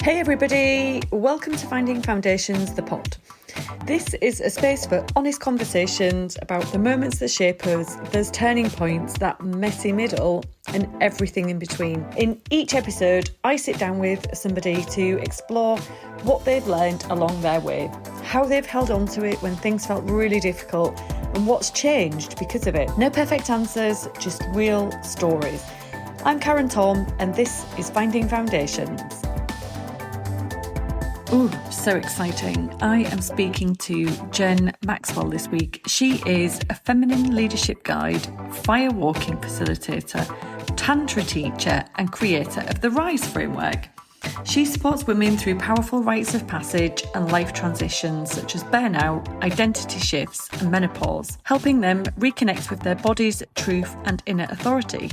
Hey everybody, welcome to Finding Foundations, the pod. This is a space for honest conversations about the moments that shape us, those turning points, that messy middle, and everything in between. In each episode, I sit down with somebody to explore what they've learned along their way, how they've held on to it when things felt really difficult, and what's changed because of it. No perfect answers, just real stories. I'm Karen Tom, and this is Finding Foundations. Ooh, so exciting. I am speaking to Jen Maxwell this week. She is a feminine leadership guide, fire walking facilitator, tantra teacher, and creator of the RISE framework. She supports women through powerful rites of passage and life transitions such as burnout, identity shifts, and menopause, helping them reconnect with their bodies, truth, and inner authority.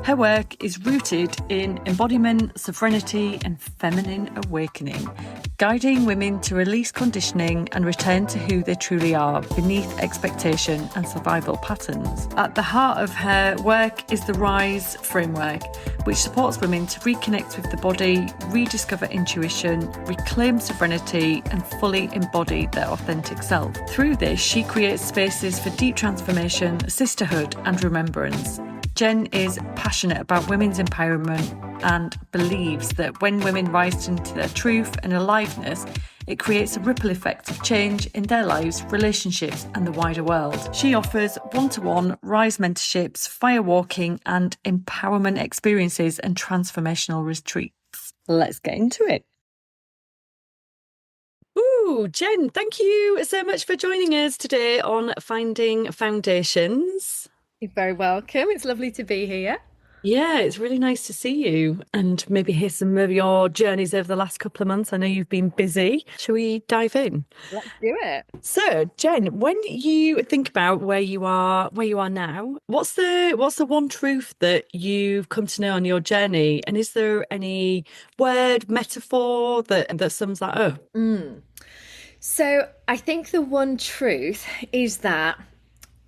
Her work is rooted in embodiment, sovereignty, and feminine awakening, guiding women to release conditioning and return to who they truly are beneath expectation and survival patterns. At the heart of her work is the RISE framework, which supports women to reconnect with the body, rediscover intuition, reclaim sovereignty, and fully embody their authentic self. Through this, she creates spaces for deep transformation, sisterhood, and remembrance. Jen is passionate about women's empowerment and believes that when women rise into their truth and aliveness, it creates a ripple effect of change in their lives, relationships, and the wider world. She offers one-to-one RISE mentorships, fire walking, and empowerment experiences and transformational retreats. Let's get into it. Ooh, Jen, thank you so much for joining us today on Finding Foundations. You're very welcome. It's lovely to be here. Yeah, it's really nice to see you and maybe hear some of your journeys over the last couple of months. I know you've been busy. Shall we dive in? Let's do it. So, Jen, when you think about where you are now, what's the one truth that you've come to know on your journey? And is there any word, metaphor that sums that up? So I think the one truth is that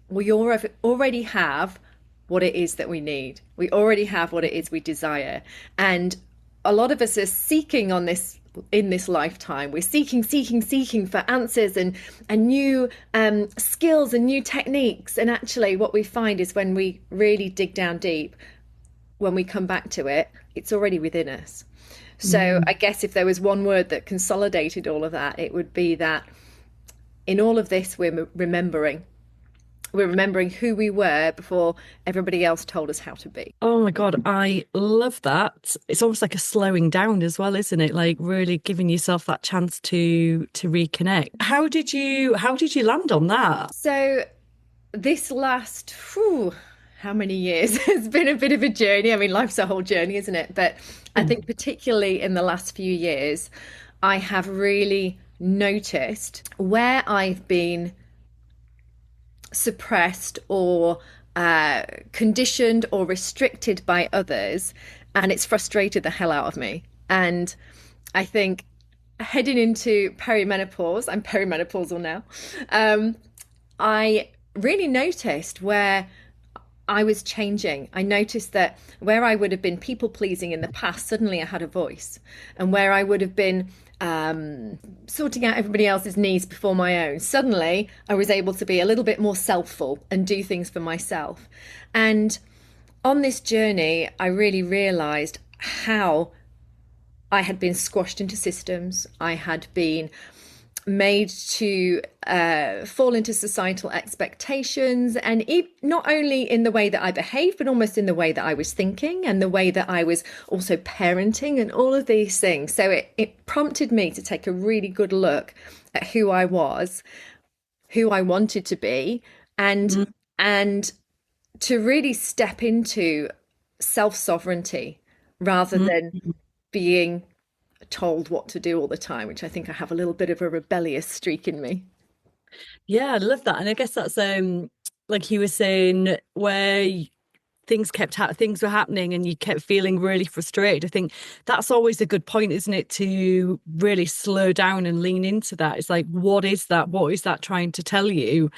we already have what it is that we need. We already have what it is we desire. And a lot of us are seeking in this lifetime. We're seeking for answers and new skills and new techniques. And actually what we find is when we really dig down deep, when we come back to it, it's already within us. So I guess if there was one word that consolidated all of that, it would be that in all of this, we're remembering who we were before everybody else told us how to be. Oh my God, I love that. It's almost like a slowing down as well, isn't it? Like really giving yourself that chance to reconnect. How did you land on that? So this last, how many years? It's been a bit of a journey. I mean, life's a whole journey, isn't it? But I think particularly in the last few years, I have really noticed where I've been suppressed or conditioned or restricted by others, and it's frustrated the hell out of me. And I think heading into perimenopause, I'm perimenopausal now, I really noticed where I was changing. I noticed that where I would have been people pleasing in the past, suddenly I had a voice, and where I would have been sorting out everybody else's needs before my own, suddenly I was able to be a little bit more selfful and do things for myself. And on this journey, I really realized how I had been squashed into systems. I had been made to fall into societal expectations, and not only in the way that I behaved, but almost in the way that I was thinking and the way that I was also parenting and all of these things. So it prompted me to take a really good look at who I was, who I wanted to be, and to really step into self-sovereignty rather than being told what to do all the time, which I think I have a little bit of a rebellious streak in me. Yeah, I love that. And I guess that's like you were saying, where things were happening and you kept feeling really frustrated. I think that's always a good point, isn't it, to really slow down and lean into that. It's like, what is that trying to tell you?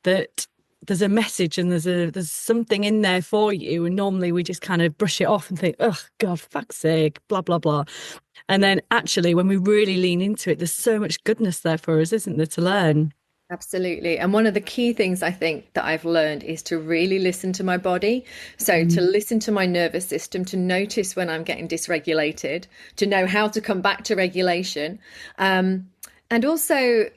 That there's a message and there's something in there for you. And normally we just kind of brush it off and think, oh God, fuck's sake, blah, blah, blah. And then actually, when we really lean into it, there's so much goodness there for us, isn't there, to learn? Absolutely. And one of the key things I think that I've learned is to really listen to my body. So to listen to my nervous system, to notice when I'm getting dysregulated, to know how to come back to regulation. And also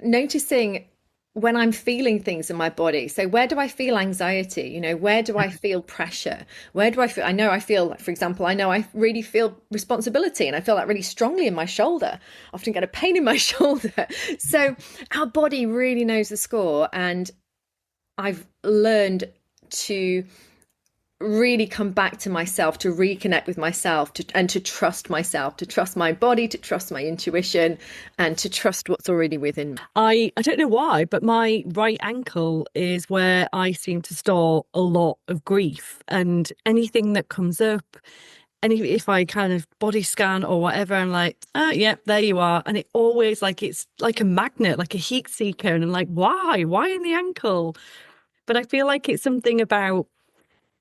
noticing when I'm feeling things in my body. So where do I feel anxiety? You know, where do I feel pressure? Where do I feel? I know I feel, like, for example, I know I really feel responsibility and I feel that really strongly in my shoulder. I often get a pain in my shoulder. So our body really knows the score. And I've learned to really come back to myself, to reconnect with myself, and to trust myself, to trust my body, to trust my intuition, and to trust what's already within me. I don't know why, but my right ankle is where I seem to store a lot of grief, and anything that comes up, if I kind of body scan or whatever, I'm like, oh yeah, there you are. And it always, like, it's like a magnet, like a heat seeker. And I'm like, why in the ankle? But I feel like it's something about,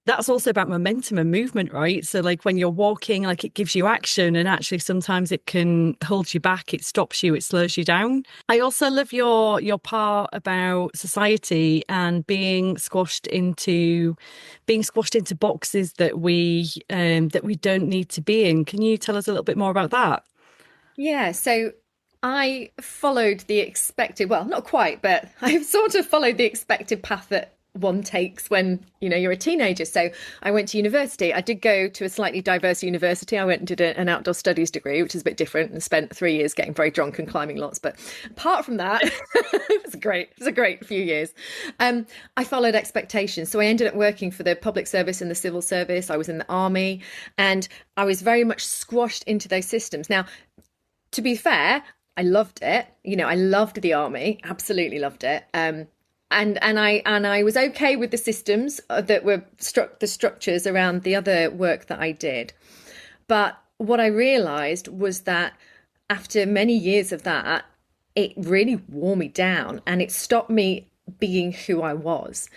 that's also about momentum and movement, right? So like when you're walking, like it gives you action, and actually sometimes it can hold you back, it stops you, it slows you down. I also love your part about society and being squashed into boxes that we don't need to be in. Can you tell us a little bit more about that? Yeah, so I followed the expected, well, not quite, but I've sort of followed the expected path that one takes when, you know, you're a teenager. So I went to university. I did go to a slightly diverse university. I went and did an outdoor studies degree, which is a bit different, and spent 3 years getting very drunk and climbing lots. But apart from that, it was great. It was a great few years. I followed expectations. So I ended up working for the public service and the civil service. I was in the army, and I was very much squashed into those systems. Now, to be fair, I loved it. You know, I loved the army, absolutely loved it. And I was okay with the systems that were the structures around the other work that I did. But what I realized was that after many years of that, it really wore me down and it stopped me being who I was.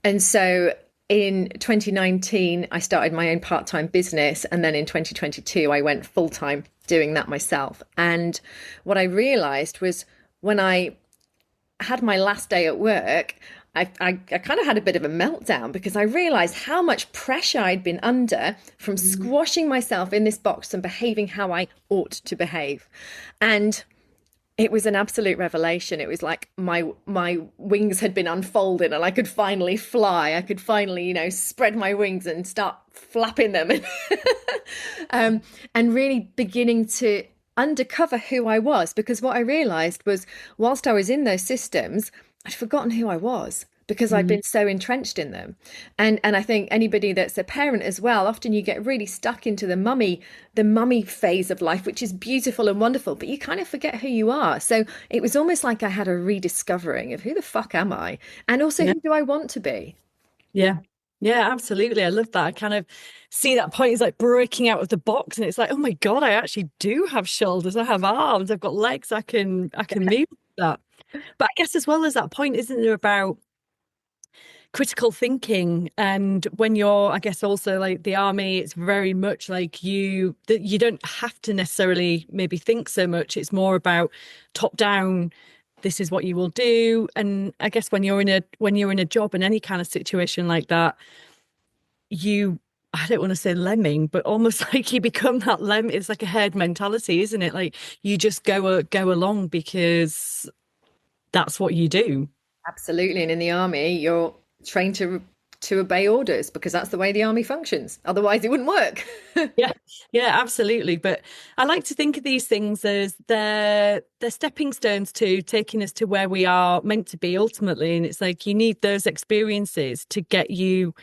And so in 2019, I started my own part-time business. And then in 2022, I went full-time doing that myself. And what I realized was when I had my last day at work, I kind of had a bit of a meltdown because I realized how much pressure I'd been under from squashing myself in this box and behaving how I ought to behave. And it was an absolute revelation. It was like my wings had been unfolded and I could finally fly. I could finally, you know, spread my wings and start flapping them and really beginning to undercover who I was. Because what I realized was, whilst I was in those systems, I'd forgotten who I was because I'd been so entrenched in them. And I think anybody that's a parent as well, often you get really stuck into the mummy phase of life, which is beautiful and wonderful, but you kind of forget who you are. So it was almost like I had a rediscovering of who the fuck am I? And also, who do I want to be? Yeah. Yeah, absolutely. I love that. I kind of see that point. It's like breaking out of the box, and it's like, oh my God, I actually do have shoulders. I have arms. I've got legs. I can move that. But I guess as well as that point, isn't there about critical thinking? And when you're, I guess, also like the army, it's very much like that you don't have to necessarily maybe think so much. It's more about top down. This is what you will do. And I guess when you're in a job in any kind of situation like that, I don't want to say lemming, but almost like you become that it's like a herd mentality, isn't it? Like you just go along because that's what you do. Absolutely. And in the army, you're trained to obey orders because that's the way the army functions. Otherwise, it wouldn't work. Yeah, absolutely. But I like to think of these things as they're stepping stones to taking us to where we are meant to be ultimately. And it's like you need those experiences to get you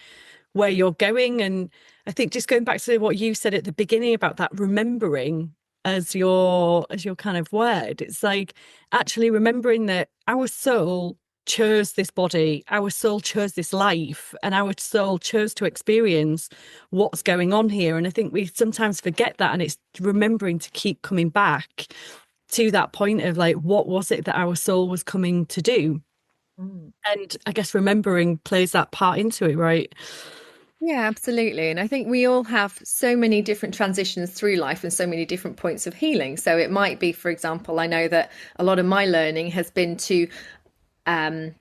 where you're going. And I think just going back to what you said at the beginning about that remembering as your kind of word, it's like actually remembering that our soul chose this body, our soul chose this life, and our soul chose to experience what's going on here. And I think we sometimes forget that, and it's remembering to keep coming back to that point of like, what was it that our soul was coming to do? Mm. And I guess remembering plays that part into it, right? Yeah, absolutely. And I think we all have so many different transitions through life and so many different points of healing. So it might be, for example, I know that a lot of my learning has been um,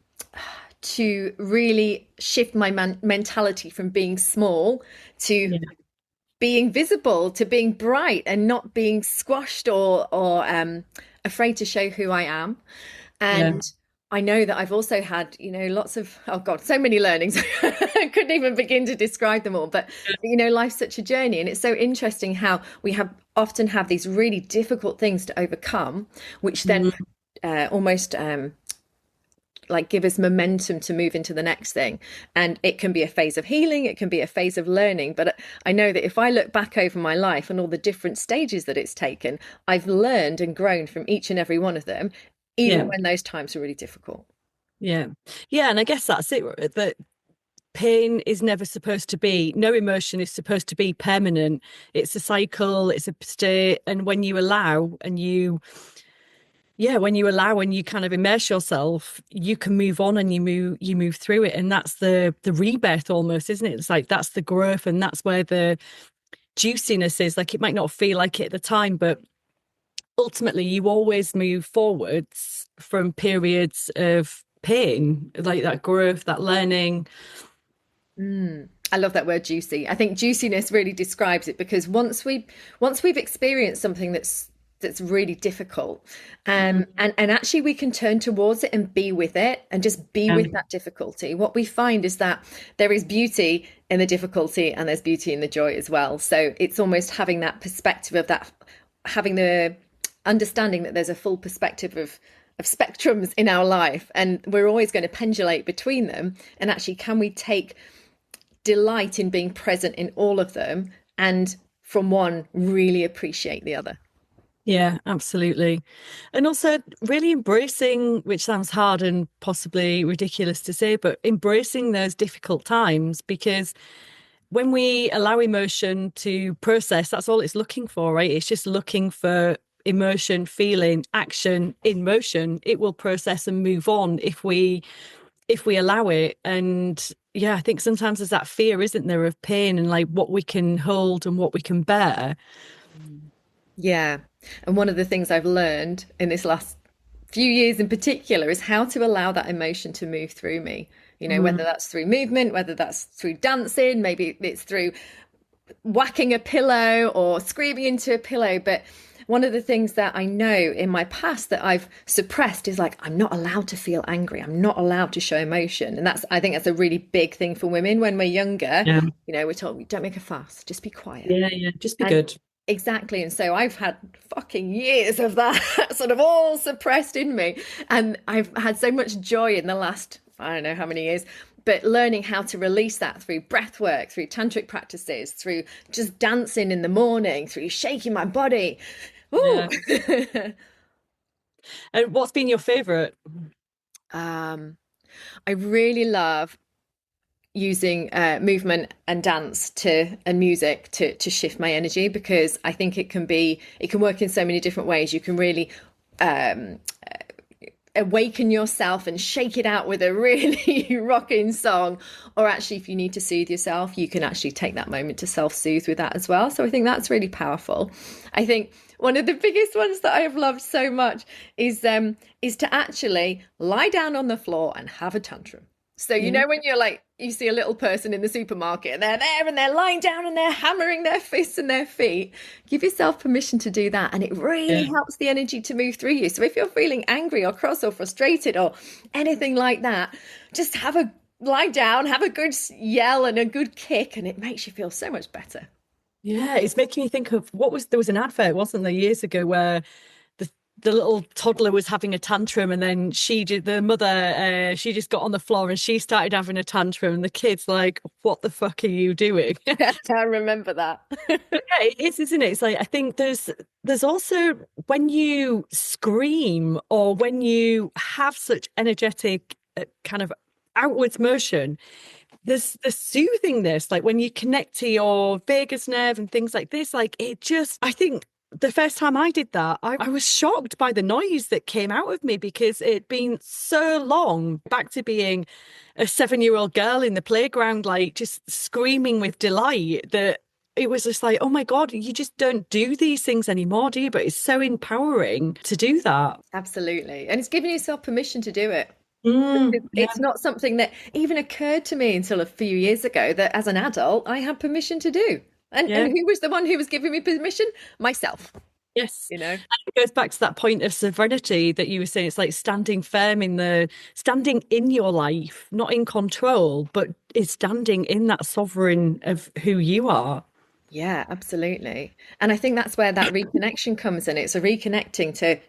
to really shift my mentality from being small to Yeah. being visible, to being bright and not being squashed or afraid to show who I am. Yeah. And I know that I've also had, lots of, oh God, so many learnings. I couldn't even begin to describe them all. But, life's such a journey. And it's so interesting how we often have these really difficult things to overcome, which then Mm. almost like give us momentum to move into the next thing. And it can be a phase of healing, it can be a phase of learning. But I know that if I look back over my life and all the different stages that it's taken, I've learned and grown from each and every one of them, even Yeah. when those times are really difficult. Yeah. Yeah. And I guess that's it, that pain is never supposed to be, no emotion is supposed to be permanent. It's a cycle, it's a state. And when you allow and when you allow and you kind of immerse yourself, you can move on and you move through it. And that's the rebirth almost, isn't it? It's like that's the growth, and that's where the juiciness is. Like, it might not feel like it at the time, but ultimately you always move forwards from periods of pain, like that growth, that learning. I love that word juicy. I think juiciness really describes it, because once we've experienced something that's really difficult, and actually we can turn towards it and be with it and just be with that difficulty. What we find is that there is beauty in the difficulty and there's beauty in the joy as well. So it's almost having that perspective of that, having the understanding that there's a full perspective of spectrums in our life, and we're always going to pendulate between them. And actually, can we take delight in being present in all of them, and from one really appreciate the other? Yeah, absolutely. And also really embracing, which sounds hard and possibly ridiculous to say, but embracing those difficult times, because when we allow emotion to process, that's all it's looking for, right? It's just looking for emotion, feeling, action in motion. It will process and move on if we allow it. And yeah, I think sometimes there's that fear, isn't there, of pain and like what we can hold and what we can bear. Yeah. And one of the things I've learned in this last few years in particular is how to allow that emotion to move through me. Whether Mm. that's through movement, whether that's through dancing, maybe it's through whacking a pillow or screaming into a pillow. But one of the things that I know in my past that I've suppressed is like, I'm not allowed to feel angry. I'm not allowed to show emotion. And I think that's a really big thing for women when we're younger. Yeah. We're told, don't make a fuss, just be quiet. Yeah, yeah. Just be And good. exactly. And so I've had fucking years of that sort of all suppressed in me. And I've had so much joy in the last, I don't know how many years, but learning how to release that through breath work, through tantric practices, through just dancing in the morning, through shaking my body. Ooh. Yeah. And what's been your favorite? I really love using movement and dance and music to shift my energy, because I think it can work in so many different ways. You can really awaken yourself and shake it out with a really rocking song, or actually if you need to soothe yourself, you can actually take that moment to self-soothe with that as well. So I think that's really powerful. I think one of the biggest ones that I have loved so much is to actually lie down on the floor and have a tantrum. So, Yeah. when you're like, you see a little person in the supermarket and they're there and they're lying down and they're hammering their fists and their feet, give yourself permission to do that. And it really Yeah. helps the energy to move through you. So if you're feeling angry or cross or frustrated or anything like that, just lie down, have a good yell and a good kick, and it makes you feel so much better. Yeah, it's making me think of there was an advert, wasn't there, years ago, where the little toddler was having a tantrum, and then the mother, she just got on the floor and she started having a tantrum, and the kid's like, what the fuck are you doing? I remember that. Yeah, it is, isn't it? It's like, I think there's also when you scream or when you have such energetic kind of outwards motion, there's the soothingness, like when you connect to your vagus nerve and things like this, like it just, I think the first time I did that, I was shocked by the noise that came out of me because it'd been so long back to being a 7-year-old girl in the playground, like just screaming with delight, that it was just like, oh my God, you just don't do these things anymore, do you? But it's so empowering to do that. Absolutely. And it's giving yourself permission to do it. Yeah, It's not something that even occurred to me until a few years ago that as an adult I had permission to do. And yeah. who was the one who was giving me permission? Myself, Yes. you know. It goes back to that point of sovereignty that you were saying. It's like standing firm standing in your life, not in control, but is standing in that sovereign of who you are. Yeah, absolutely. And I think that's where that reconnection comes in. It's a reconnecting to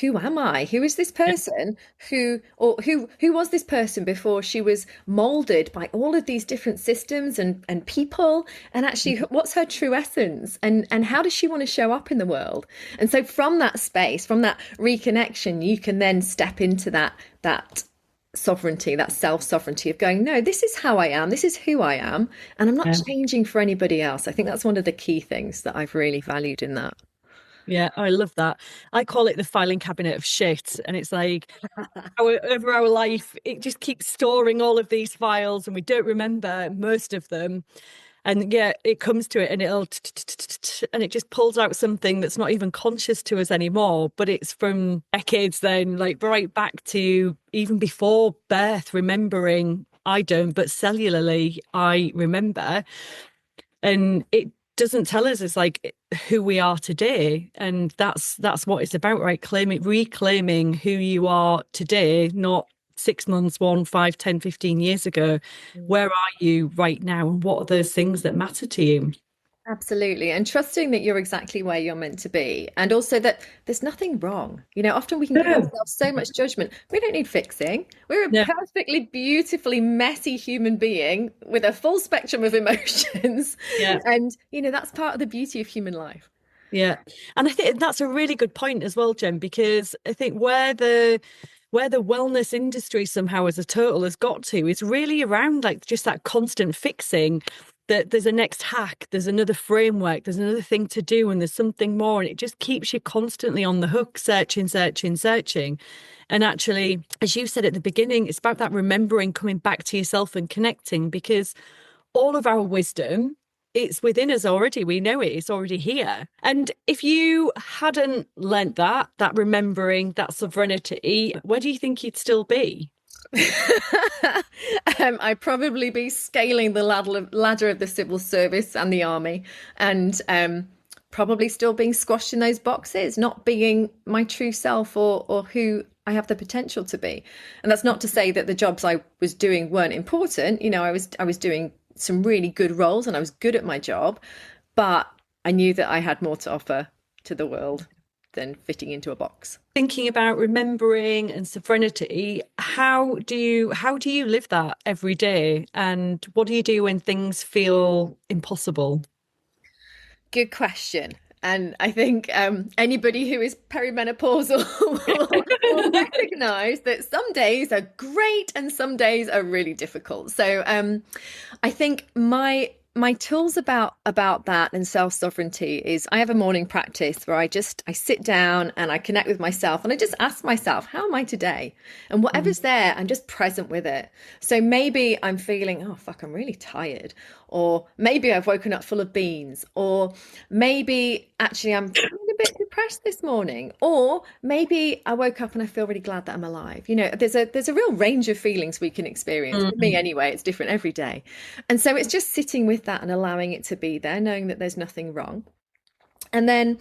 who am I? Who is this person who was this person before she was molded by all of these different systems and people, and actually what's her true essence, and how does she want to show up in the world? And so from that space, from that reconnection, you can then step into that sovereignty, that self-sovereignty of going, no, this is how I am, this is who I am, and I'm not Yeah. changing for anybody else. I think that's one of the key things that I've really valued in that. Yeah, I love that. I call it the filing cabinet of shit. And it's like over our life, it just keeps storing all of these files and we don't remember most of them. And yeah, it comes to it and and it just pulls out something that's not even conscious to us anymore, but it's from decades then, like right back to even before birth, remembering. I don't, but cellularly, I remember. And it doesn't tell us it's like who we are today. And that's what it's about, right? Reclaiming who you are today, not 6 months, 5, 10, 15 years ago. Where are you right now? And what are those things that matter to you? Absolutely. And trusting that you're exactly where you're meant to be. And also that there's nothing wrong. You know, often we can give No. ourselves so much judgment. We don't need fixing. We're a Yeah. perfectly, beautifully messy human being with a full spectrum of emotions. Yeah. And, you know, that's part of the beauty of human life. Yeah. And I think that's a really good point as well, Jen, because I think where the wellness industry somehow as a total has got to is really around like just that constant fixing, that there's a next hack, there's another framework, there's another thing to do, and there's something more. And it just keeps you constantly on the hook, searching, searching, searching. And actually, as you said at the beginning, it's about that remembering, coming back to yourself and connecting, because all of our wisdom, it's within us already. We know it. It's already here. And if you hadn't learnt that remembering, that sovereignty, where do you think you'd still be? I'd probably be scaling the ladder of the civil service and the army, and probably still being squashed in those boxes, not being my true self or who I have the potential to be. And that's not to say that the jobs I was doing weren't important. You know, I was doing some really good roles and I was good at my job, but I knew that I had more to offer to the world than fitting into a box. Thinking about remembering and sovereignty, how do you live that every day? And what do you do when things feel impossible? Good question. And I think anybody who is perimenopausal will recognize that some days are great and some days are really difficult. So I think my tools about that and self-sovereignty is I have a morning practice where I sit down and I connect with myself and I just ask myself, how am I today? And whatever's there, I'm just present with it. So maybe I'm feeling, oh fuck, I'm really tired. Or maybe I've woken up full of beans, or maybe actually I'm feeling a bit depressed this morning, or maybe I woke up and I feel really glad that I'm alive. You know, there's a real range of feelings we can experience. For me anyway, it's different every day. And so it's just sitting with that and allowing it to be there, knowing that there's nothing wrong. And then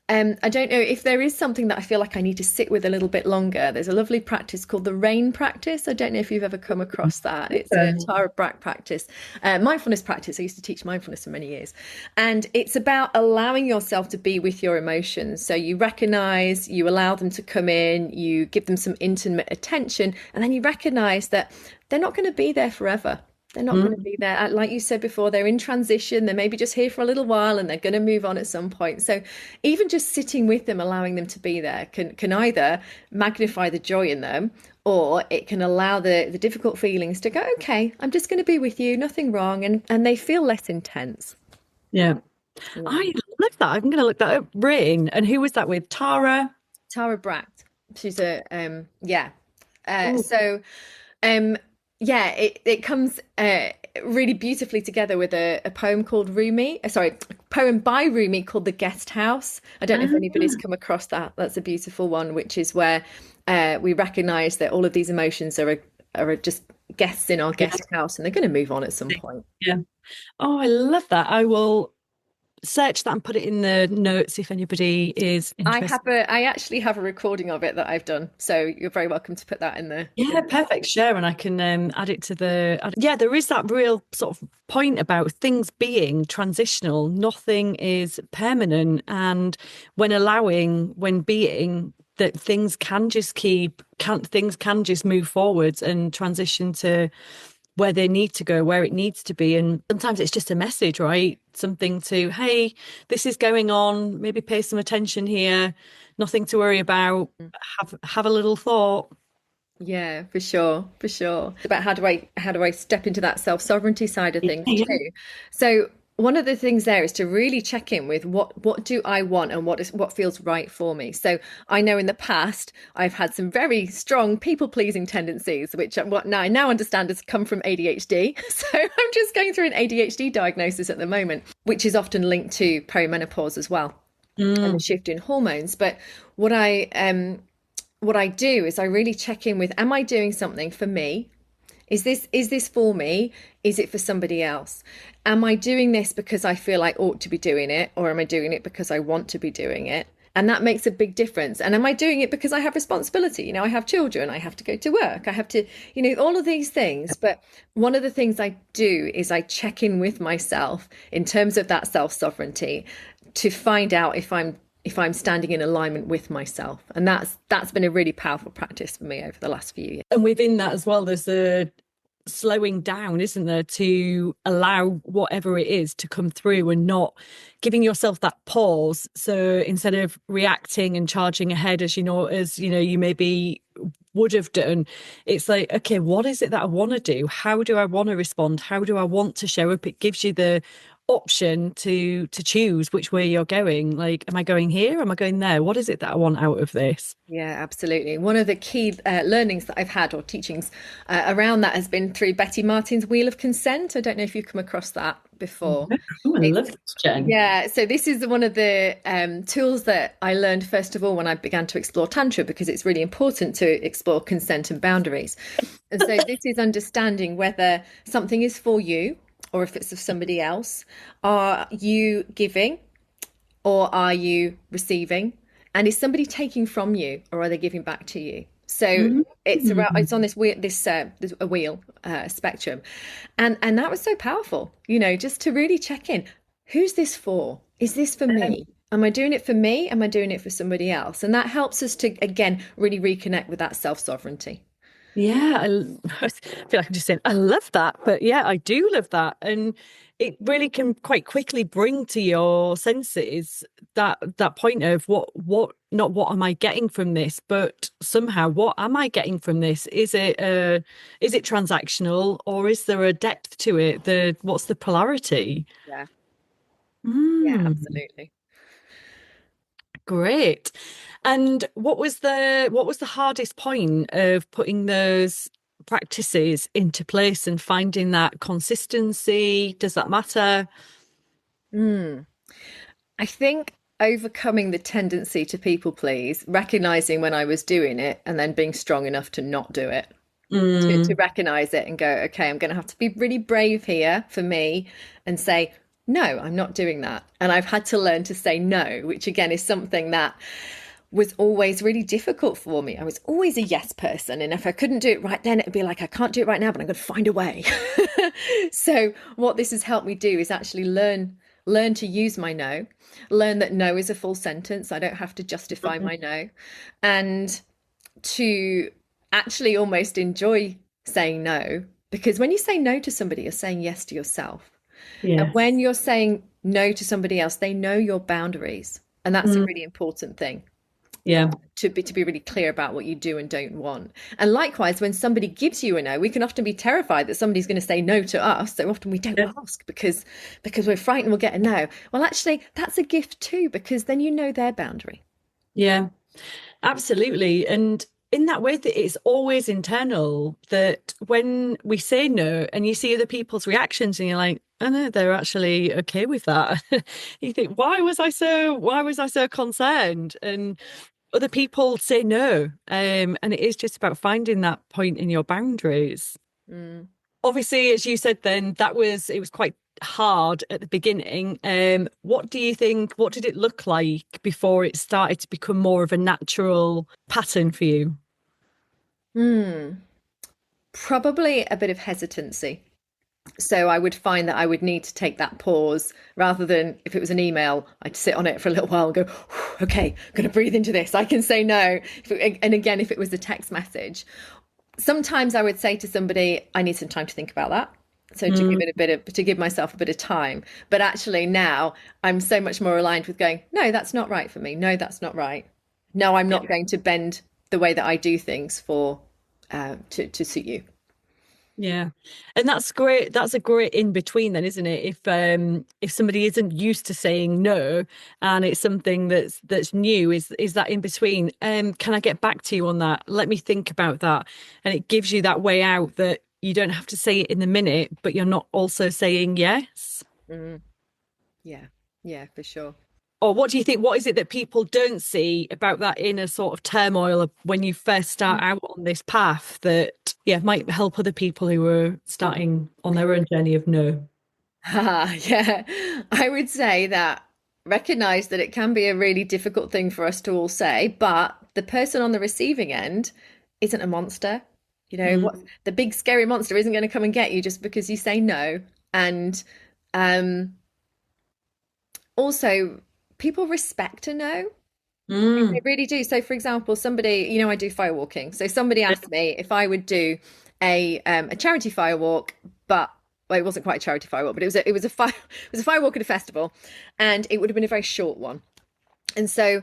I don't know if there is something that I feel like I need to sit with a little bit longer. There's a lovely practice called the RAIN practice. I don't know if you've ever come across that. It's a Tara Brach practice, mindfulness practice. I used to teach mindfulness for many years. And it's about allowing yourself to be with your emotions. So you recognize, you allow them to come in, you give them some intimate attention, and then you recognize that they're not going to be there forever. They're not going to be there. Like you said before, they're in transition. They're maybe just here for a little while and they're going to move on at some point. So even just sitting with them, allowing them to be there can either magnify the joy in them, or it can allow the difficult feelings to go, okay, I'm just going to be with you, nothing wrong. And they feel less intense. Yeah. I love that. I'm going to look that up. Rain. And who was that with? Tara? Tara Bracht. She's a yeah. Oh, So yeah, it comes really beautifully together with a poem called Rumi. Sorry, a poem by Rumi called The Guest House. I don't know if anybody's come across that. That's a beautiful one, which is where we recognize that all of these emotions are just guests in our guest house, and they're going to move on at some point. yeah. Oh, I love that. I will search that and put it in the notes if anybody is interested. I actually have a recording of it that I've done, so you're very welcome to put that in the. Yeah, perfect. Share, and I can add it to yeah, there is that real sort of point about things being transitional. Nothing is permanent. And when being, that things can just things can just move forwards and transition to where they need to go, where it needs to be. And sometimes it's just a message, right? Something to, hey, this is going on, maybe pay some attention here, nothing to worry about, have a little thought. Yeah, for sure, for sure. It's about how do I step into that self-sovereignty side of things Yeah. too. So one of the things there is to really check in with what do I want and what feels right for me. So I know in the past I've had some very strong people-pleasing tendencies, which I now understand has come from ADHD. So I'm just going through an ADHD diagnosis at the moment, which is often linked to perimenopause as well and the shift in hormones. But what I do is I really check in with, am I doing something for me? Is this for me? Is it for somebody else? Am I doing this because I feel I ought to be doing it, or am I doing it because I want to be doing it? And that makes a big difference. And am I doing it because I have responsibility? You know, I have children, I have to go to work, I have to, you know, all of these things. But one of the things I do is I check in with myself in terms of that self-sovereignty to find out if I'm standing in alignment with myself. And that's been a really powerful practice for me over the last few years. And within that as well, there's a slowing down, isn't there, to allow whatever it is to come through and not giving yourself that pause. So instead of reacting and charging ahead as you maybe would have done, it's like, okay, what is it that I want to do? How do I want to respond? How do I want to show up? It gives you the option to choose which way you're going. Like, am I going here? Am I going there? What is it that I want out of this? Yeah, absolutely. One of the key learnings that I've had, or teachings around that, has been through Betty Martin's Wheel of Consent. I don't know if you've come across that before. Oh, I love this, Jen. Yeah, so this is one of the tools that I learned first of all when I began to explore Tantra, because it's really important to explore consent and boundaries. And so this is understanding whether something is for you or if it's of somebody else. Are you giving or are you receiving? And is somebody taking from you, or are they giving back to you? So it's on this a wheel spectrum, and that was so powerful. You know, just to really check in: who's this for? Is this for me? Am I doing it for me? Am I doing it for somebody else? And that helps us to again really reconnect with that self-sovereignty. Yeah, I feel like I'm just saying, I love that. But yeah, I do love that. And it really can quite quickly bring to your senses that point of not what am I getting from this, but somehow what am I getting from this? Is it transactional, or is there a depth to it? What's the polarity? Yeah, yeah, Mm, absolutely. great. And what was the hardest point of putting those practices into place and finding that consistency? Does that matter? Mm. I think overcoming the tendency to people please, recognizing when I was doing it, and then being strong enough to not do it. To recognize it and go, okay, I'm going to have to be really brave here for me and say, no, I'm not doing that. And I've had to learn to say no, which again is something that was always really difficult for me. I was always a yes person. And if I couldn't do it right then, it'd be like, I can't do it right now, but I'm going to find a way. So what this has helped me do is actually learn to use my no, learn that no is a full sentence. I don't have to justify my no, and to actually almost enjoy saying no, because when you say no to somebody, you're saying yes to yourself. Yeah. And when you're saying no to somebody else, they know your boundaries. And that's a really important thing. Yeah. to be really clear about what you do and don't want. And likewise, when somebody gives you a no, we can often be terrified that somebody's going to say no to us. So often we don't ask because we're frightened we'll get a no. Well, actually, that's a gift too, because then you know their boundary. Yeah, absolutely. And in that way that it's always internal, that when we say no and you see other people's reactions and you're like, oh no, they're actually okay with that. You think, why was I so concerned? And other people say no. And it is just about finding that point in your boundaries. Mm. Obviously, as you said, then it was quite hard at the beginning. What do you think? What did it look like before it started to become more of a natural pattern for you? Probably a bit of hesitancy. So I would find that I would need to take that pause rather than if it was an email, I'd sit on it for a little while and go, okay, I'm going to breathe into this. I can say no. And again, if it was a text message, sometimes I would say to somebody, I need some time to think about that. So to give it to give myself a bit of time. But actually now I'm so much more aligned with going, no, that's not right for me. No, that's not right. No, I'm not going to bend the way that I do things for to suit you. Yeah. And that's great. That's a great in between then, isn't it? If somebody isn't used to saying no and it's something that's new, is that in between. Can I get back to you on that? Let me think about that. And it gives you that way out that you don't have to say it in the minute, but you're not also saying yes. Mm, yeah, yeah, for sure. Or what do you think? What is it that people don't see about that inner sort of turmoil of when you first start out on this path that, yeah, might help other people who are starting on their own journey of no? Yeah, I would say that recognize that it can be a really difficult thing for us to all say, but the person on the receiving end isn't a monster. You know, Mm, what the big scary monster isn't going to come and get you just because you say no. And um, also, people respect a no. They mm, really do. So, for example, somebody, you know, I do firewalking. So somebody asked me if I would do a charity firewalk, but well, it wasn't quite a charity firewalk, but it was a firewalk at a festival, and it would have been a very short one. And so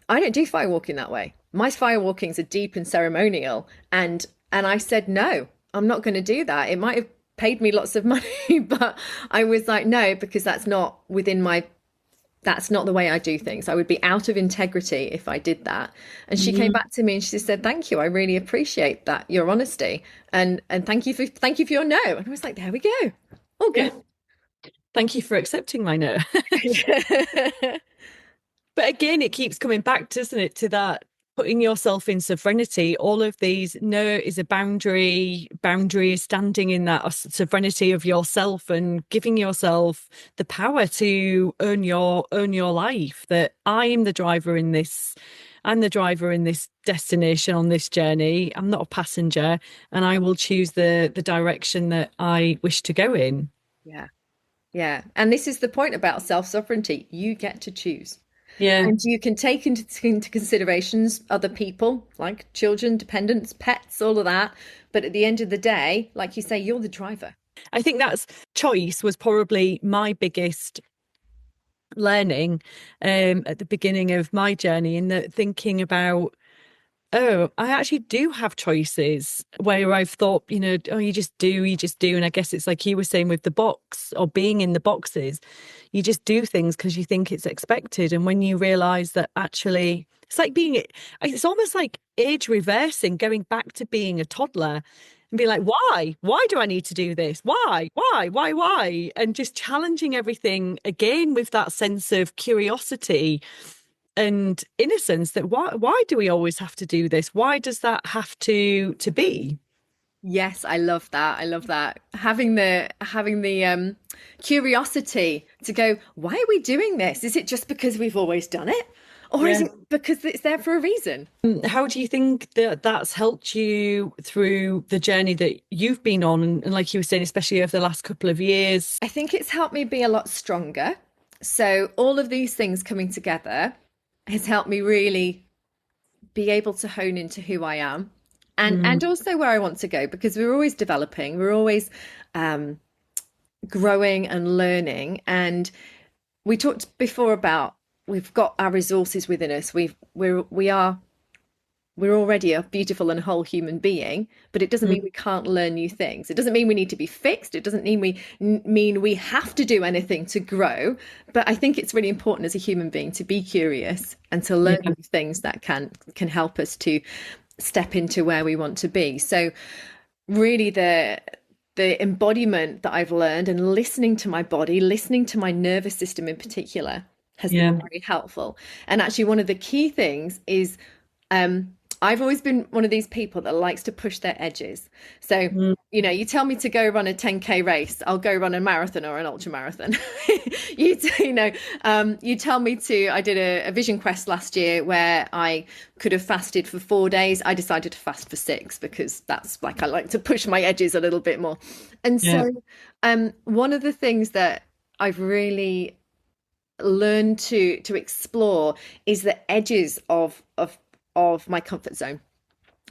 I don't do firewalking that way. My firewalkings are deep and ceremonial, and I said no, I'm not going to do that. It might have paid me lots of money, but I was like no, because that's not the way I do things. I would be out of integrity if I did that. And she came mm. back to me and she said, "Thank you. I really appreciate that, your honesty. And thank you for your no." And I was like, there we go. All Yeah. good. Thank you for accepting my no. But again, it keeps coming back, doesn't it, to that putting yourself in sovereignty. All of these, no is a boundary. Boundary is standing in that sovereignty of yourself and giving yourself the power to own your life. That I am the driver in this. I'm the driver in this destination on this journey. I'm not a passenger, and I will choose the direction that I wish to go in. Yeah. Yeah. And this is the point about self-sovereignty. You get to choose. Yeah. And you can take into considerations other people, like children, dependents, pets, all of that. But at the end of the day, like you say, you're the driver. I think that's choice was probably my biggest learning at the beginning of my journey in that thinking about, oh, I actually do have choices where I've thought, oh, you just do. And I guess it's like you were saying with the box or being in the boxes, you just do things because you think it's expected. And when you realize that actually it's almost like age reversing, going back to being a toddler and be like, why? Why do I need to do this? Why? Why? And just challenging everything again with that sense of curiosity and innocence that why do we always have to do this? Why does that have to be? Yes, I love that. I love that. Having the curiosity to go, why are we doing this? Is it just because we've always done it? Or is Yeah. it because it's there for a reason? How do you think that that's helped you through the journey that you've been on? And like you were saying, especially over the last couple of years. I think it's helped me be a lot stronger. So all of these things coming together has helped me really be able to hone into who I am and also where I want to go, because we're always developing, we're always growing and learning. And we talked before about we've got our resources within us. We're already a beautiful and whole human being, but it doesn't mean we can't learn new things. It doesn't mean we need to be fixed. It doesn't mean we have to do anything to grow. But I think it's really important as a human being to be curious and to learn new things that can help us to step into where we want to be. So really the embodiment that I've learned and listening to my body, listening to my nervous system in particular has been very helpful. And actually one of the key things is I've always been one of these people that likes to push their edges. So, you know, you tell me to go run a 10K race, I'll go run a marathon or an ultra marathon. You tell me to, I did a vision quest last year where I could have fasted for 4 days. I decided to fast for 6 because that's like, I like to push my edges a little bit more. And so one of the things that I've really learned to explore is the edges of my comfort zone.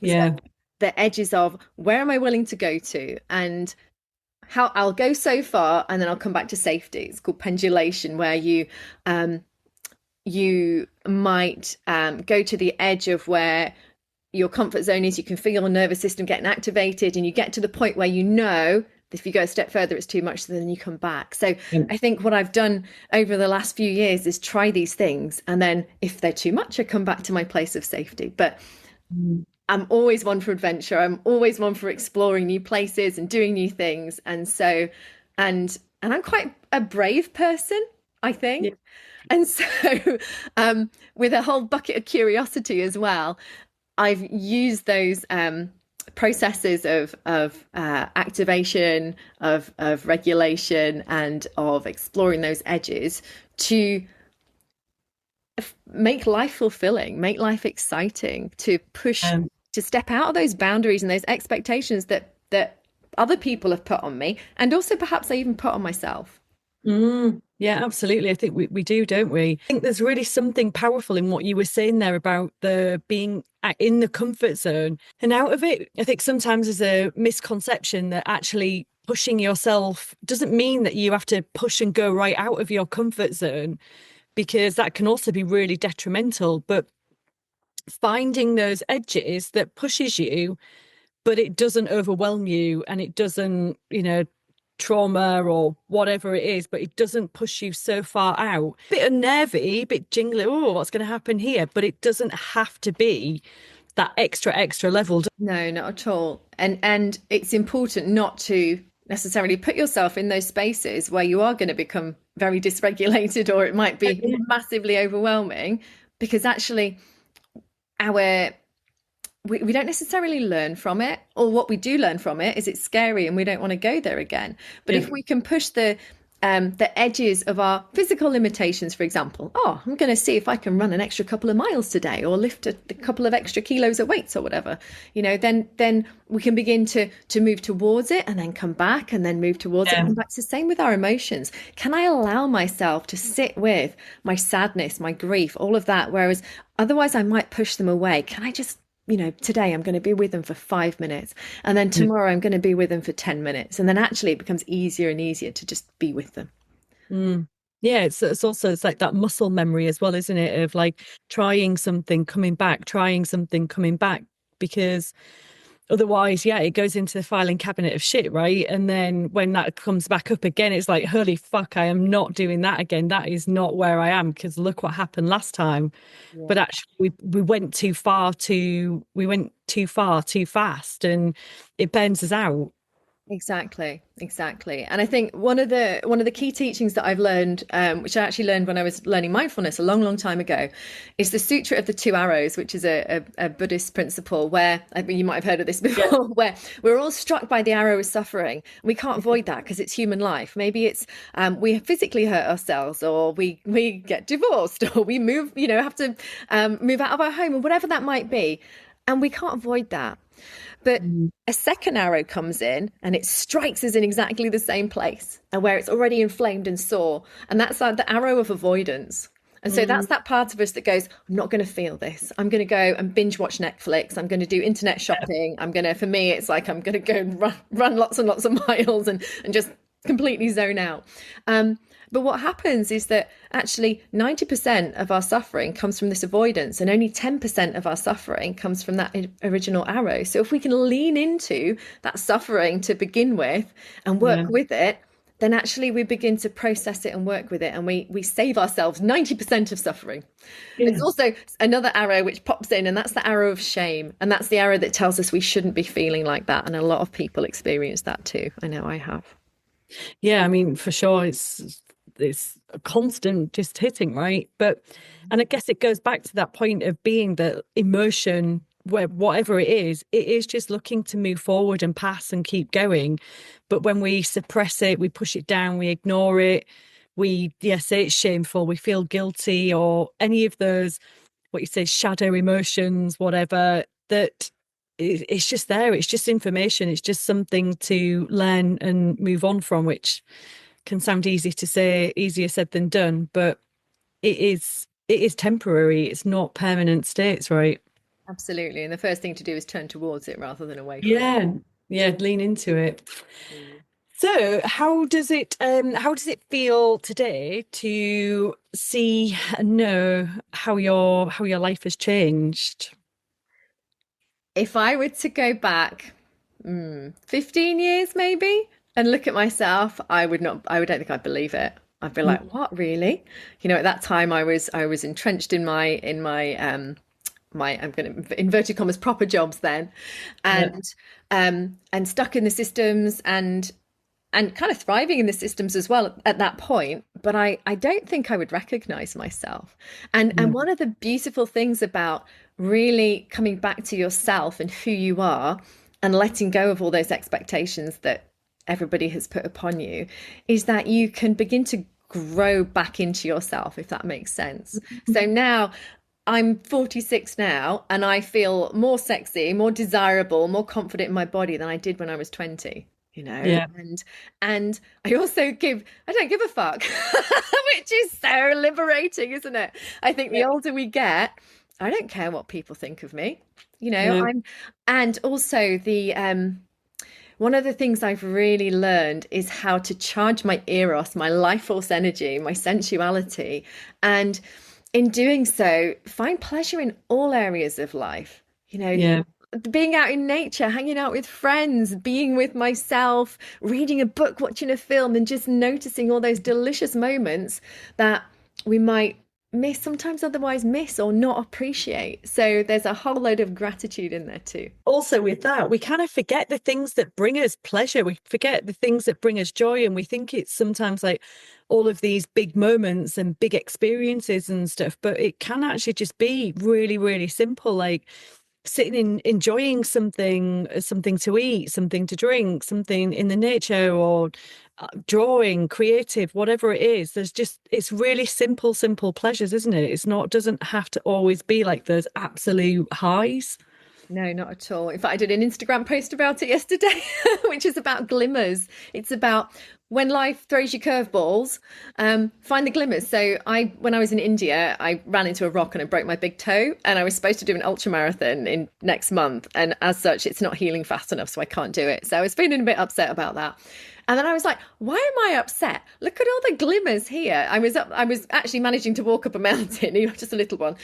So the edges of where am I willing to go to, and how I'll go so far and then I'll come back to safety. It's called pendulation, where you might go to the edge of where your comfort zone is. You can feel your nervous system getting activated, and you get to the point where you know if you go a step further it's too much, so then you come back. So I think what I've done over the last few years is try these things, and then if they're too much, I come back to my place of safety. But I'm always one for adventure. I'm always one for exploring new places and doing new things. And so and I'm quite a brave person, I think. And so with a whole bucket of curiosity as well, I've used those processes of activation, of regulation, and of exploring those edges to make life fulfilling, make life exciting, to push, to step out of those boundaries and those expectations that other people have put on me, and also perhaps I even put on myself. Yeah, absolutely. I think we do, don't we? I think there's really something powerful in what you were saying there about the being in the comfort zone and out of it. I think sometimes there's a misconception that actually pushing yourself doesn't mean that you have to push and go right out of your comfort zone, because that can also be really detrimental. But finding those edges that pushes you, but it doesn't overwhelm you, and it doesn't, trauma or whatever it is, but it doesn't push you so far out. Bit unnervy, bit jingly, what's going to happen here? But it doesn't have to be that extra level. No, not at all. And it's important not to necessarily put yourself in those spaces where you are going to become very dysregulated, or it might be massively overwhelming, because actually we don't necessarily learn from it, or what we do learn from it is it's scary and we don't want to go there again. But if we can push the edges of our physical limitations, for example, I'm going to see if I can run an extra couple of miles today, or lift a couple of extra kilos of weights or whatever, then we can begin to move towards it, and then come back, and then move towards it and come back. It's the same with our emotions. Can I allow myself to sit with my sadness, my grief, all of that? Whereas otherwise I might push them away. Can I just, today I'm going to be with them for 5 minutes, and then tomorrow I'm going to be with them for 10 minutes. And then actually it becomes easier and easier to just be with them. Yeah, it's like that muscle memory as well, isn't it? Of like trying something, coming back, because otherwise, it goes into the filing cabinet of shit, right? And then when that comes back up again, it's like, holy fuck, I am not doing that again. That is not where I am, because look what happened last time. But actually we went too far too fast, and it burns us out. Exactly. And I think one of the key teachings that I've learned, which I actually learned when I was learning mindfulness a long time ago, is the Sutra of the Two Arrows, which is a Buddhist principle where, you might have heard of this before, where we're all struck by the arrow of suffering. We can't avoid that because it's human life. Maybe it's we physically hurt ourselves, or we get divorced, or we move, have to move out of our home, or whatever that might be. And we can't avoid that. But a second arrow comes in and it strikes us in exactly the same place, and where it's already inflamed and sore. And that's like the arrow of avoidance. And so that's that part of us that goes, I'm not going to feel this. I'm going to go and binge watch Netflix. I'm going to do internet shopping. For me, it's like, I'm going to go and run lots and lots of miles and just completely zone out. But what happens is that actually 90% of our suffering comes from this avoidance, and only 10% of our suffering comes from that original arrow. So if we can lean into that suffering to begin with and work Yeah. with it, then actually we begin to process it and work with it, and we save ourselves 90% of suffering. There's Yeah. also another arrow which pops in, and that's the arrow of shame. And that's the arrow that tells us we shouldn't be feeling like that. And a lot of people experience that too. I know I have. Yeah, I mean, for sure, it's a constant just hitting, right? But and I guess it goes back to that point of being the emotion, where whatever it is just looking to move forward and pass and keep going. But when we suppress it, we push it down, we ignore it, we say it's shameful, we feel guilty, or any of those what you say shadow emotions, whatever, that it's just there. It's just information. It's just something to learn and move on from, which can sound easy to say, easier said than done, but it is temporary. It's not permanent states, right? Absolutely. And the first thing to do is turn towards it rather than away from Yeah. Yeah, lean into it. it. So how does it feel today to see and know how your life has changed? If I were to go back 15 years maybe and look at myself, I don't think I'd believe it. I'd be like, what, really? At that time I was entrenched in my I'm going to inverted commas proper jobs then, Yeah. and stuck in the systems and kind of thriving in the systems as well at that point. But I don't think I would recognize myself. And one of the beautiful things about really coming back to yourself and who you are and letting go of all those expectations that everybody has put upon you is that you can begin to grow back into yourself, if that makes sense. So now I'm 46 now, and I feel more sexy, more desirable, more confident in my body than I did when I was 20. Yeah. And I don't give a fuck, which is so liberating, isn't it? I think the older we get, I don't care what people think of me. No. And also one of the things I've really learned is how to charge my eros, my life force energy, my sensuality, and in doing so, find pleasure in all areas of life. Yeah. Being out in nature, hanging out with friends, being with myself, reading a book, watching a film, and just noticing all those delicious moments that we might sometimes otherwise miss or not appreciate. So there's a whole load of gratitude in there too. Also with that, we kind of forget the things that bring us pleasure. We forget the things that bring us joy, and we think it's sometimes like all of these big moments and big experiences and stuff, but it can actually just be really, really simple, like sitting in enjoying something to eat, something to drink, something in the nature, or drawing, creative, whatever it is. It's really simple pleasures, isn't it? Doesn't have to always be like those absolute highs. No, not at all. In fact, I did an Instagram post about it yesterday, which is about glimmers. It's about when life throws you curveballs, find the glimmers. So when I was in India, I ran into a rock and I broke my big toe, and I was supposed to do an ultra marathon in next month. And as such, it's not healing fast enough, so I can't do it. So I was feeling a bit upset about that. And then I was like, why am I upset? Look at all the glimmers here. I was actually managing to walk up a mountain, just a little one.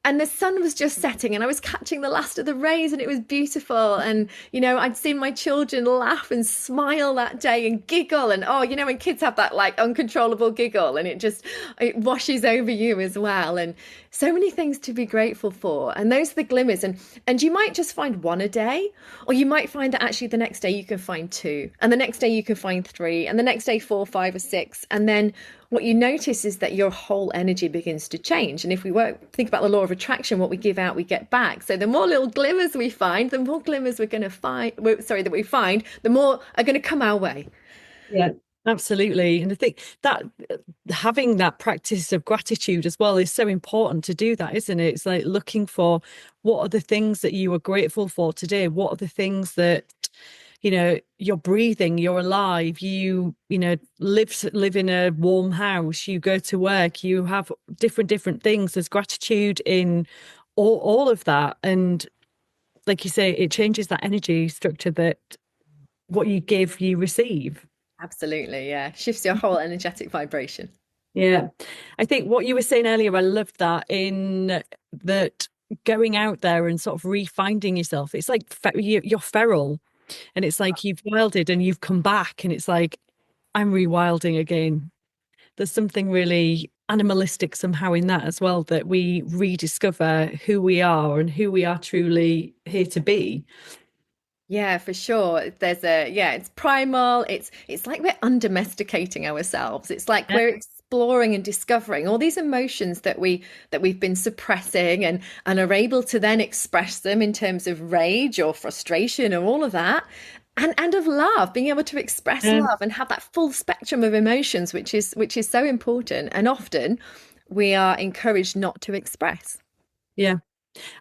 And the sun was just setting, and I was catching the last of the rays, and it was beautiful. And, I'd seen my children laugh and smile that day and giggle. And, when kids have that like uncontrollable giggle, and it washes over you as well. And so many things to be grateful for. And those are the glimmers. And you might just find one a day, or you might find that actually the next day you can find two, and the next day you can find three, and the next day 4, 5, or 6. And then what you notice is that your whole energy begins to change. And if we think about the law of attraction, what we give out, we get back. So the more little glimmers we find, the more glimmers that we find, the more are going to come our way. Yeah, absolutely. And I think that having that practice of gratitude as well is so important to do that, isn't it? It's like looking for what are the things that you are grateful for today? What are the things that you're breathing, you're alive, you live in a warm house, you go to work, you have different things. There's gratitude in all of that. And like you say, it changes that energy structure, that what you give, you receive. Absolutely, yeah. Shifts your whole energetic vibration. Yeah. I think what you were saying earlier, I loved that in that going out there and sort of refinding yourself. It's like you're feral and it's like you've wilded and you've come back and it's like, I'm rewilding again. There's something really animalistic somehow in that as well, that we rediscover who we are and who we are truly here to be. Yeah, for sure. It's primal. It's like we're undomesticating ourselves. It's like Yeah. we're exploring and discovering all these emotions that we've been suppressing and are able to then express them in terms of rage or frustration or all of that. And of love, being able to express Yeah. love and have that full spectrum of emotions, which is so important. And often we are encouraged not to express. Yeah.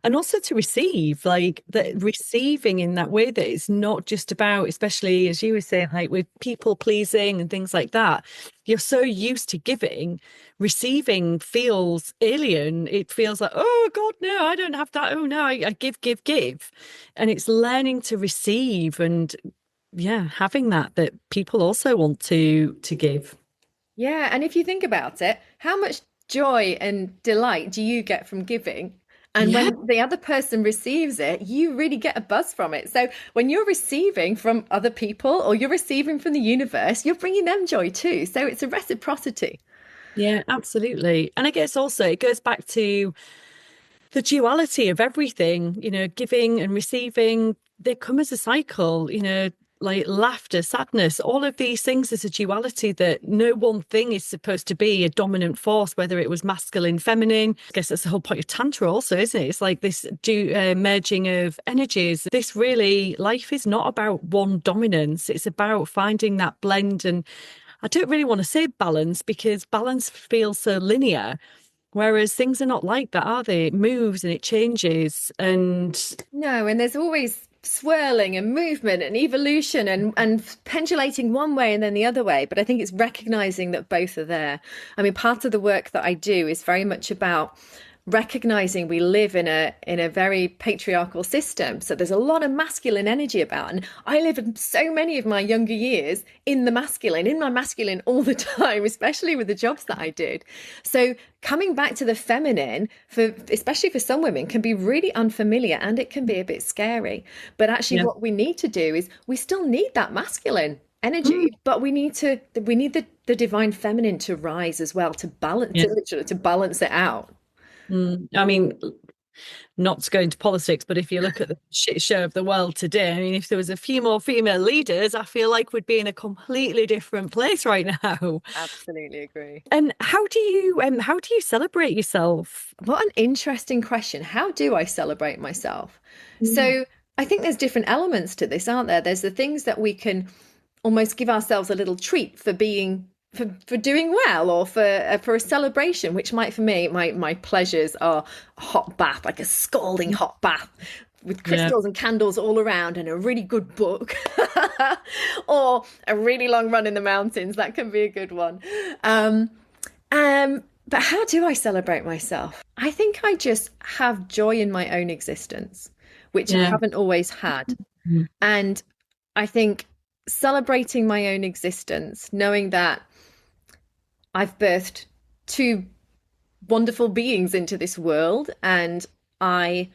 And also to receive, like that receiving in that way, that it's not just about, especially as you were saying, like with people pleasing and things like that, you're so used to giving, receiving feels alien. It feels like, oh God, no, I don't have that. Oh no, I give, give, give. And it's learning to receive and yeah, having that people also want to give. Yeah, and if you think about it, how much joy and delight do you get from giving? And Yeah. when the other person receives it, you really get a buzz from it. So when you're receiving from other people or you're receiving from the universe, you're bringing them joy too. So it's a reciprocity. Yeah, absolutely. And I guess also it goes back to the duality of everything, giving and receiving, they come as a cycle, like laughter, sadness, all of these things is a duality, that no one thing is supposed to be a dominant force, whether it was masculine, feminine. I guess that's the whole point of Tantra also, isn't it? It's like this merging of energies. This really, life is not about one dominance. It's about finding that blend. And I don't really want to say balance because balance feels so linear. Whereas things are not like that, are they? It moves and it changes. And No, and there's always swirling and movement and evolution and pendulating one way and then the other way. But I think it's recognizing that both are there. I mean, part of the work that I do is very much about recognizing we live in a very patriarchal system, so there's a lot of masculine energy about, and I live in so many of my younger years in my masculine all the time, especially with the jobs that I did. So coming back to the feminine, for especially for some women, can be really unfamiliar and it can be a bit scary. But actually yeah. what we need to do is we still need that masculine Mm. energy, but we need the divine feminine to rise as well, to balance, Yeah. to balance it out. I mean, not to go into politics, but if you look at the shit show of the world today, I mean, if there was a few more female leaders, I feel like we'd be in a completely different place right now. Absolutely agree. And how do you celebrate yourself? What an interesting question. How do I celebrate myself? Mm. So I think there's different elements to this, aren't there? There's the things that we can almost give ourselves a little treat for being for doing well, or for a celebration, which might, for me, my pleasures are a hot bath, like a scalding hot bath with Yeah. crystals and candles all around and a really good book, or a really long run in the mountains. That can be a good one. But how do I celebrate myself? I think I just have joy in my own existence, which I Yeah. haven't always had. Mm. And I think celebrating my own existence, knowing that I've birthed two wonderful beings into this world, and I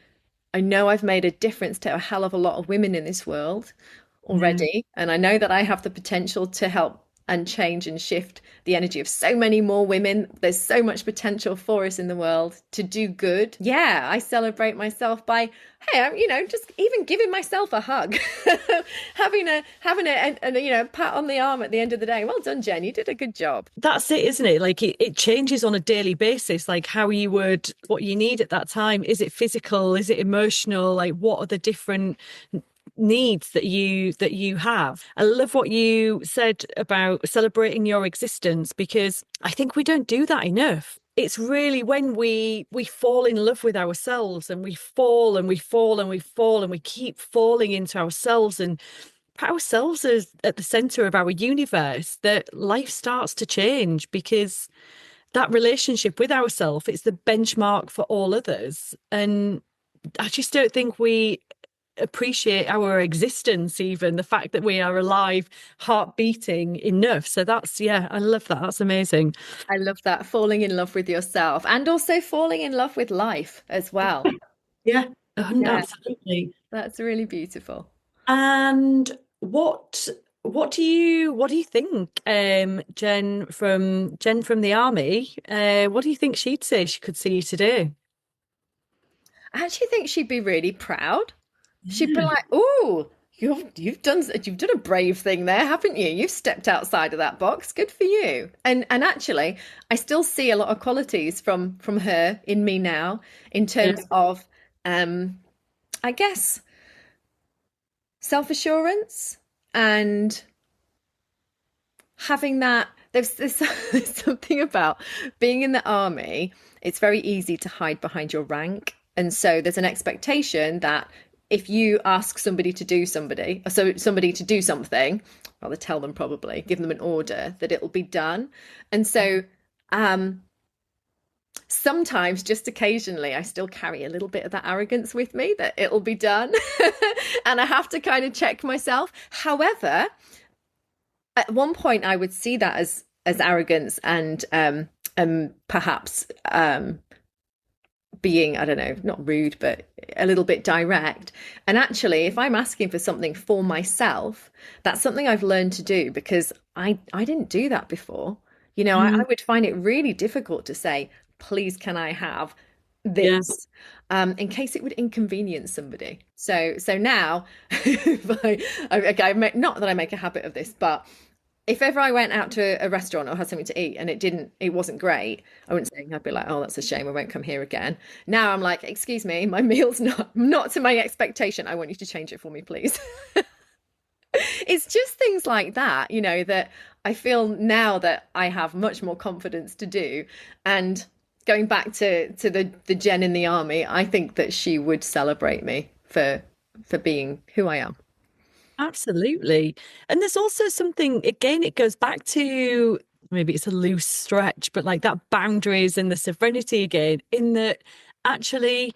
I know I've made a difference to a hell of a lot of women in this world Yeah. already, and I know that I have the potential to help and change and shift the energy of so many more women. There's so much potential for us in the world to do good. Yeah, I celebrate myself by, hey, just even giving myself a hug, having a pat on the arm at the end of the day. Well done, Jen. You did a good job. That's it, isn't it? Like it changes on a daily basis, like how you would, what you need at that time. Is it physical? Is it emotional? Like what are the different needs that you have? I love what you said about celebrating your existence, because I think we don't do that enough. It's really when we fall in love with ourselves, and we fall and we fall and we fall and we keep falling into ourselves and put ourselves as at the center of our universe, that life starts to change, because that relationship with ourselves, it's the benchmark for all others. And I just don't think we appreciate our existence, even the fact that we are alive, heart beating enough. So that's, yeah, I love that. That's amazing. I love that. Falling in love with yourself and also falling in love with life as well. Yeah, Yeah, absolutely. that's really beautiful. And what do you think, Jen from the army? What do you think she'd say she could see you today? I actually think she'd be really proud. She'd be Yeah. like, "Oh, you've done a brave thing there, haven't you? You've stepped outside of that box. Good for you." And actually, I still see a lot of qualities from her in me now in Yeah. terms of, I guess, self-assurance and having that. There's there's something about being in the army. It's very easy to hide behind your rank, and so there's an expectation that if you ask somebody to do somebody to do something, rather tell them, probably give them an order, that it'll be done. And so um sometimes, just occasionally, I still carry a little bit of that arrogance with me, that it'll be done. And I have to kind of check myself. However, at one point I would see that as arrogance and perhaps being, I don't know, not rude, but a little bit direct. And actually, if I'm asking for something for myself, that's something I've learned to do, because I didn't do that before. I Mm, would find it really difficult to say, please, can I have yeah. this, in case it would inconvenience somebody. So now, not that I make a habit of this, but if ever I went out to a restaurant or had something to eat and it wasn't great, I wouldn't say, I'd be like, oh, that's a shame, I won't come here again. Now I'm like, excuse me, my meal's not to my expectation. I want you to change it for me, please. It's just things like that, that I feel now that I have much more confidence to do. And going back to the Jen in the army, I think that she would celebrate me for being who I am. Absolutely. And there's also something, again, it goes back to, maybe it's a loose stretch, but like that boundaries and the serenity again, in that actually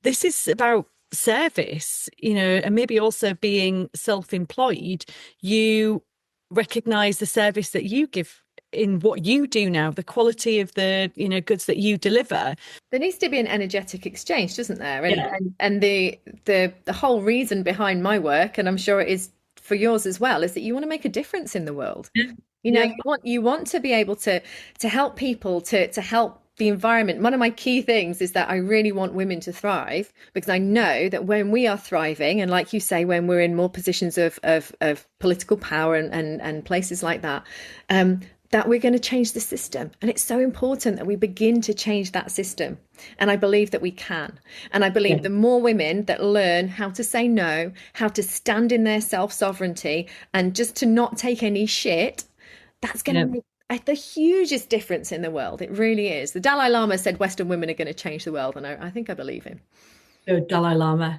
this is about service, and maybe also being self-employed. You recognize the service that you give in what you do now, the quality of the, goods that you deliver. There needs to be an energetic exchange, doesn't there? And Yeah. and the whole reason behind my work, and I'm sure it is for yours as well, is that you want to make a difference in the world. Yeah. You Yeah. want to be able to help people, to help the environment. One of my key things is that I really want women to thrive, because I know that when we are thriving, and like you say, when we're in more positions of political power and places like that, that we're going to change the system. And it's so important that we begin to change that system. And I believe that we can. And I believe Yeah. the more women that learn how to say no, how to stand in their self-sovereignty, and just to not take any shit, that's going Yeah. to make the hugest difference in the world. It really is. The Dalai Lama said Western women are going to change the world, and I think I believe him. Go Dalai Lama.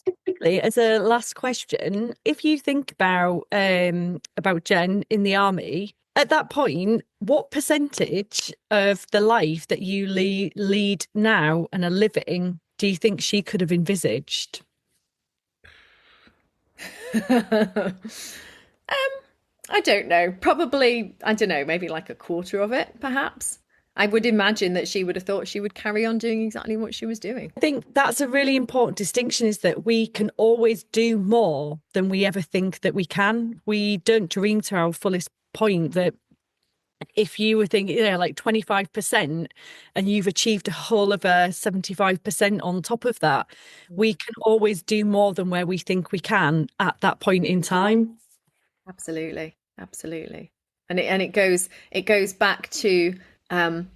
Typically, as a last question, if you think about Jen in the army, at that point, what percentage of the life that you lead now and are living do you think she could have envisaged? I don't know. Probably, I don't know, maybe like a quarter of it, perhaps. I would imagine that she would have thought she would carry on doing exactly what she was doing. I think that's a really important distinction, is that we can always do more than we ever think that we can. We don't dream to our fullest point that if you were thinking, like 25% and you've achieved a whole of a 75% on top of that, we can always do more than where we think we can at that point in time. Absolutely, absolutely. And it goes back to um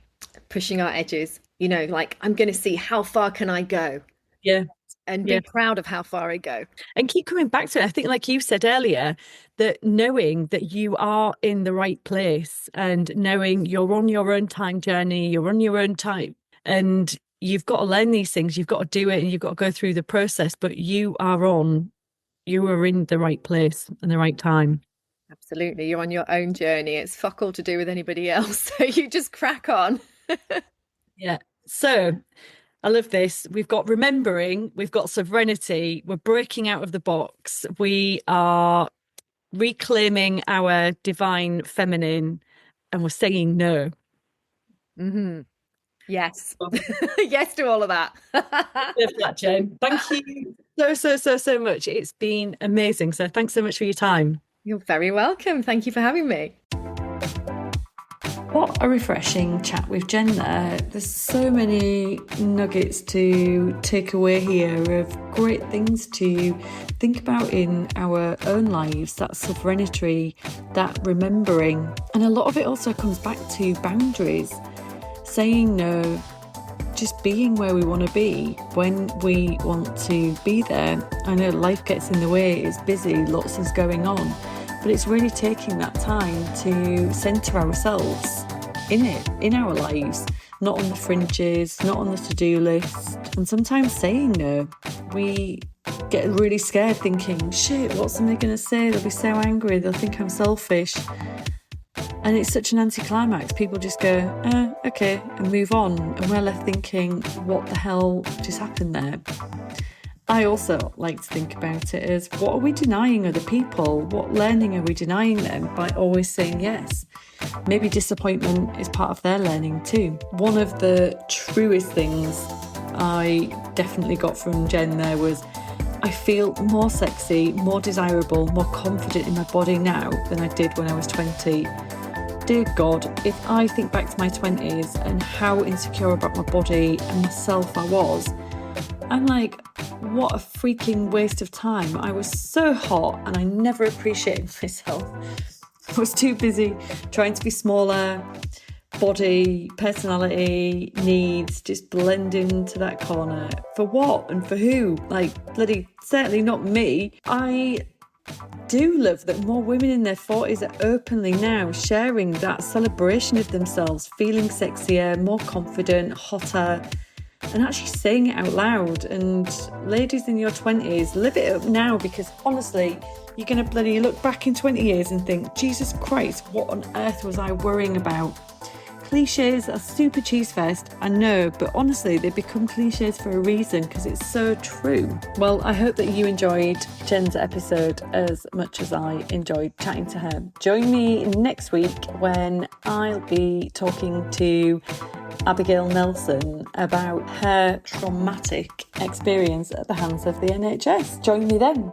pushing our edges, like, I'm going to see how far can I go, Yeah. and be Yeah. proud of how far I go. And keep coming back to it. I think, like you said earlier, that knowing that you are in the right place and knowing you're on your own time journey, you're on your own time, and you've got to learn these things, you've got to do it, and you've got to go through the process, but you are in the right place and the right time. Absolutely. You're on your own journey. It's fuck all to do with anybody else. So you just crack on. Yeah. So I love this. We've got remembering, we've got sovereignty, we're breaking out of the box, we are reclaiming our divine feminine, and we're saying no. Mm-hmm. Yes. Yes to all of that. Love that, Jen. Thank you so much. It's been amazing. So thanks so much for your time. You're very welcome. Thank you for having me. What a refreshing chat with Jen there. There's so many nuggets to take away here of great things to think about in our own lives, that sovereignty, that remembering. And a lot of it also comes back to boundaries, saying no, just being where we want to be when we want to be there. I know life gets in the way, it's busy, lots is going on. But it's really taking that time to centre ourselves in it, in our lives, not on the fringes, not on the to-do list. And sometimes saying no, we get really scared thinking, shit, what's somebody going to say? They'll be so angry, they'll think I'm selfish. And it's such an anticlimax. People just go, okay, and move on. And we're left thinking, what the hell just happened there? I also like to think about it as, what are we denying other people? What learning are we denying them by always saying yes? Maybe disappointment is part of their learning too. One of the truest things I definitely got from Jen there was, I feel more sexy, more desirable, more confident in my body now than I did when I was 20. Dear God, if I think back to my 20s and how insecure about my body and myself I was, I'm like, what a freaking waste of time. I was so hot and I never appreciated myself. I was too busy trying to be smaller, body, personality, needs, just blend into that corner. For what and for who? Like, bloody, certainly not me. I do love that more women in their 40s are openly now sharing that celebration of themselves, feeling sexier, more confident, hotter, and actually saying it out loud. And ladies in your 20s, live it up now, because honestly, you're going to bloody look back in 20 years and think, Jesus Christ, what on earth was I worrying about? Cliches are super cheese fest, I know, but honestly, they become cliches for a reason because it's so true. Well, I hope that you enjoyed Jen's episode as much as I enjoyed chatting to her. Join me next week when I'll be talking to Abigail Nelson about her traumatic experience at the hands of the NHS. Join me then.